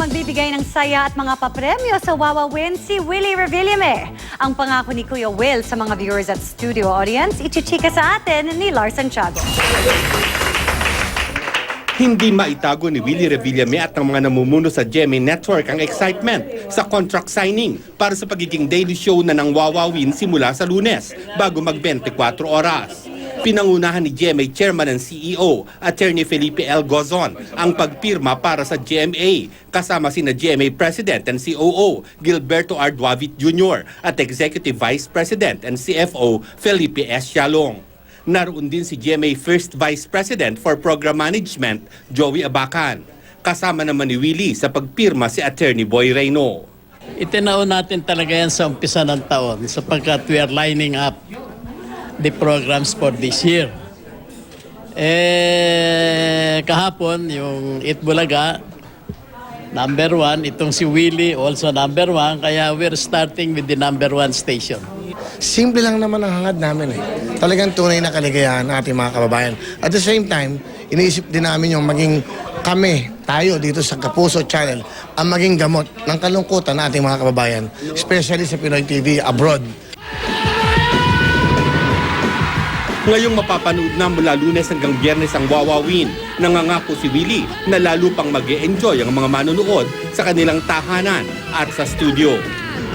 magbibigay ng saya at mga papremyo sa Wawa Win si Willie Revillame. Ang pangako ni Kuya Will sa mga viewers at studio audience, ichichika sa atin ni Lars Santiago. Hindi maitago ni Willie Revillame at ng mga namumuno sa GMA Network ang excitement sa contract signing para sa pagiging daily show na ng Wawa Win simula sa Lunes bago mag-24 oras. Pinangunahan ni GMA Chairman and CEO, Attorney Felipe L. Gozon, ang pagpirma para sa GMA, kasama sina GMA President and COO Gilberto R. Duavit Jr. at Executive Vice President and CFO Felipe S. Shalong. Naroon din si GMA First Vice President for Program Management, Joey Abacan. Kasama naman ni Willie sa pagpirma si Attorney Boy Reyno. Itinaon natin talaga yan sa umpisa ng taon sapagkat we are lining up the programs for this year. Kahapon, yung Itbulaga, number 1. Itong si Willie, also number 1. Kaya we're starting with the number 1 station. Simple lang naman ang hangad namin eh. Talagang tunay na kaligayahan ng ating mga kababayan. At the same time, iniisip din namin yung maging kami, tayo dito sa Kapuso Channel, ang maging gamot ng kalungkutan ng ating mga kababayan, especially sa Pinoy TV abroad. Ngayong mapapanood na mula Lunes hanggang Biyernes ang Wawa Win, nangangako si Willie na lalo pang mag-e-enjoy ang mga manonood sa kanilang tahanan at sa studio.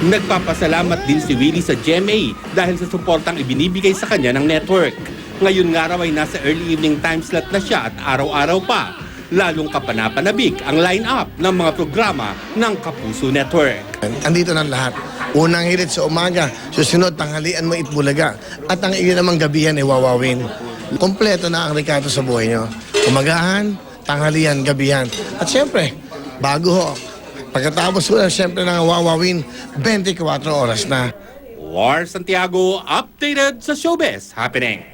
Nagpapasalamat din si Willie sa GMA dahil sa suportang ibinibigay sa kanya ng network. Ngayon nga raw ay nasa early evening time slot na siya at araw-araw pa, lalong kapanapanabik ang line-up ng mga programa ng Kapuso Network. Andito na lahat. Unang hirit sa umaga, susunod tanghalian mo Itbulaga. At ang iyo namang gabihan ay Wawa Win. Kompleto na ang Ricardo sa buhay nyo. Umagahan, tanghalian, gabihan. At siyempre, bago ho, pagkatapos ko siyempre ng Wawa Win, 24 oras na. Lars Santiago, updated sa showbiz happening.